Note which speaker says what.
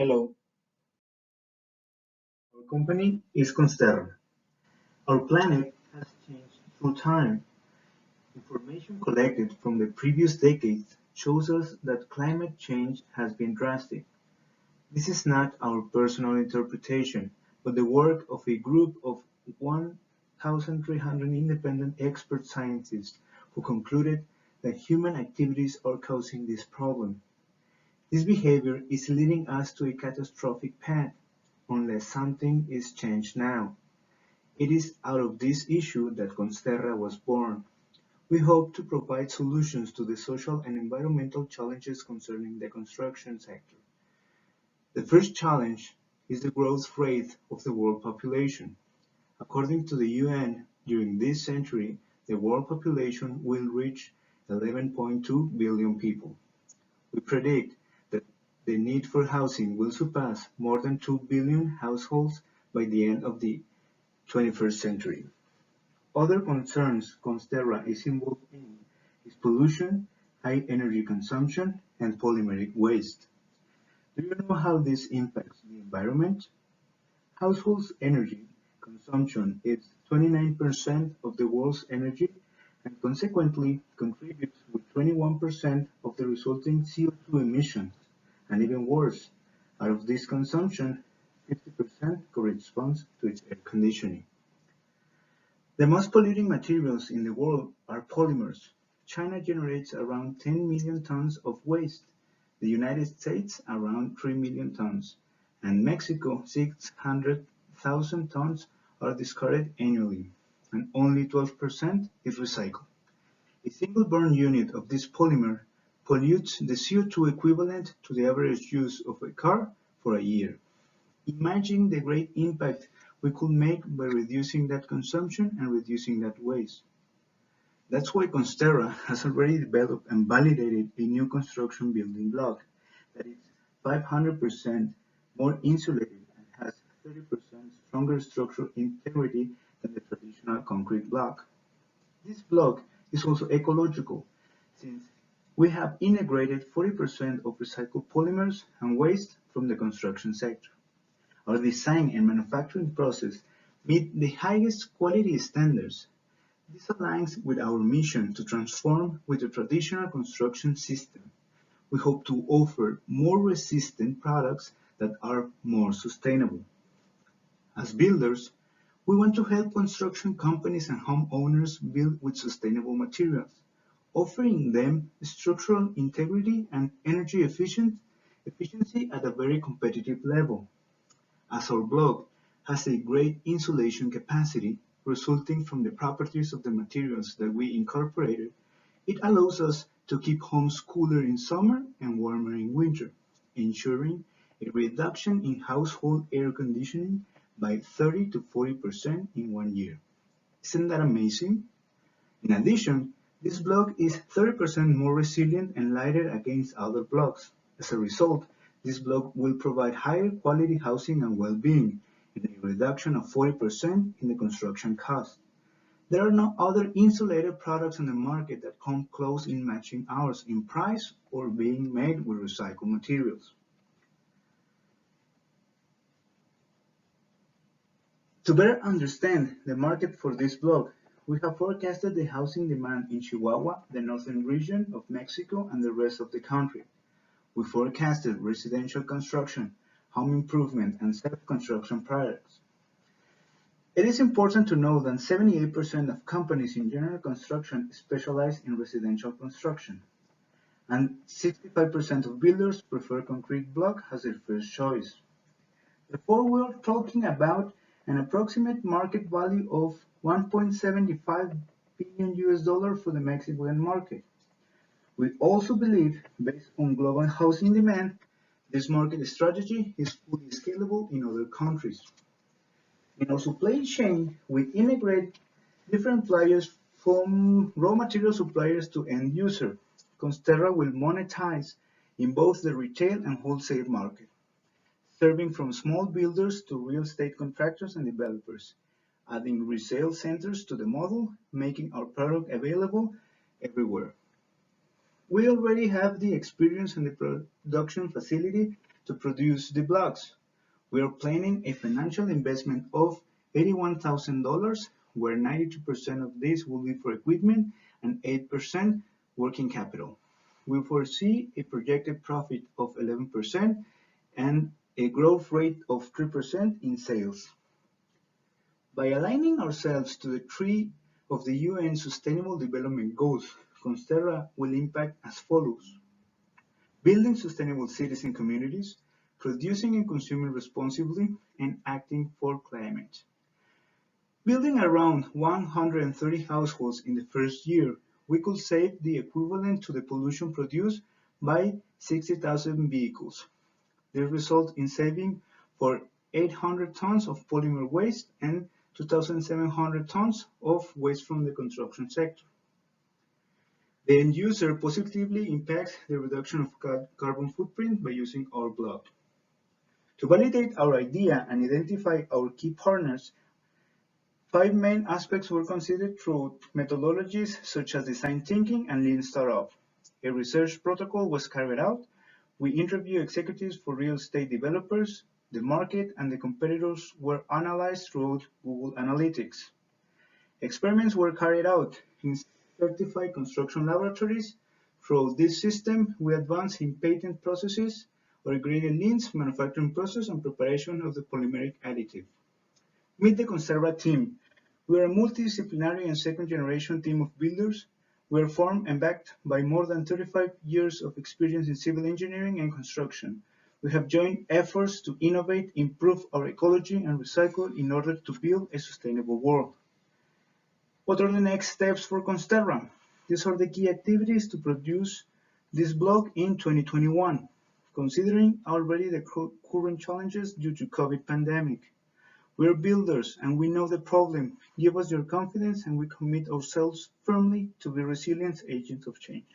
Speaker 1: Hello, our company is Consterra. Our planet has changed through time. Information collected from the previous decades shows us that climate change has been drastic. This is not our personal interpretation, but the work of a group of 1,300 independent expert scientists who concluded that human activities are causing this problem. This behavior is leading us to a catastrophic path, unless something is changed now. It is out of this issue that Consterra was born. We hope to provide solutions to the social and environmental challenges concerning the construction sector. The first challenge is the growth rate of the world population. According to the UN, during this century, the world population will reach 11.2 billion people. We predict that the need for housing will surpass more than 2 billion households by the end of the 21st century. Other concerns Consterra is involved in is pollution, high energy consumption, and polymeric waste. Do you know how this impacts the environment? Households' energy consumption is 29% of the world's energy and consequently contributes with 21% of the resulting CO2 emissions. And even worse, out of this consumption, 50% corresponds to its air conditioning. The most polluting materials in the world are polymers. China generates around 10 million tons of waste, the United States around 3 million tons, and Mexico 600,000 tons are discarded annually, and only 12% is recycled. A single burn unit of this polymer pollutes the CO2 equivalent to the average use of a car for a year. Imagine the great impact we could make by reducing that consumption and reducing that waste. That's why Consterra has already developed and validated a new construction building block that is 500% more insulated and has 30% stronger structural integrity than the traditional concrete block. This block is also ecological, since we have integrated 40% of recycled polymers and waste from the construction sector. Our design and manufacturing process meet the highest quality standards. This aligns with our mission to transform with the traditional construction system. We hope to offer more resistant products that are more sustainable. As builders, we want to help construction companies and homeowners build with sustainable materials, offering them structural integrity and energy efficiency at a very competitive level. As our block has a great insulation capacity resulting from the properties of the materials that we incorporated, it allows us to keep homes cooler in summer and warmer in winter, ensuring a reduction in household air conditioning by 30 to 40% in 1 year. Isn't that amazing? In addition, this block is 30% more resilient and lighter against other blocks. As a result, this block will provide higher quality housing and well-being, and a reduction of 40% in the construction cost. There are no other insulated products on the market that come close in matching ours in price or being made with recycled materials. To better understand the market for this block, we have forecasted the housing demand in Chihuahua, the northern region of Mexico, and the rest of the country. We forecasted residential construction, home improvement, and self-construction products. It is important to know that 78% of companies in general construction specialize in residential construction, and 65% of builders prefer concrete block as their first choice. Therefore, we are talking about an approximate market value of 1.75 billion US dollars for the Mexican market. We also believe, based on global housing demand, this market strategy is fully scalable in other countries. In our supply chain, we integrate different players from raw material suppliers to end user. Consterra will monetize in both the retail and wholesale market, serving from small builders to real estate contractors and developers, adding resale centers to the model, making our product available everywhere. We already have the experience and the production facility to produce the blocks. We are planning a financial investment of $81,000, where 92% of this will be for equipment and 8% working capital. We foresee a projected profit of 11% and a growth rate of 3% in sales. By aligning ourselves to the three of the UN Sustainable Development Goals, Consterra will impact as follows: building sustainable cities and communities, producing and consuming responsibly, and acting for climate. Building around 130 households in the first year, we could save the equivalent to the pollution produced by 60,000 vehicles. This results in saving for 800 tons of polymer waste and 2,700 tons of waste from the construction sector. The end user positively impacts the reduction of carbon footprint by using our block. To validate our idea and identify our key partners, 5 main aspects were considered through methodologies such as design thinking and lean startup. A research protocol was carried out. We interviewed executives for real estate developers. The market and the competitors were analyzed through Google Analytics. Experiments were carried out in certified construction laboratories. Through this system, we advanced in patent processes, or ingredient leans, manufacturing process, and preparation of the polymeric additive. Meet the Consterra team. We are a multidisciplinary and second-generation team of builders. We are formed and backed by more than 35 years of experience in civil engineering and construction. We have joined efforts to innovate, improve our ecology, and recycle in order to build a sustainable world. What are the next steps for Consterra? These are the key activities to produce this blog in 2021, considering already the current challenges due to COVID pandemic. We're builders and we know the problem. Give us your confidence and we commit ourselves firmly to be resilient agents of change.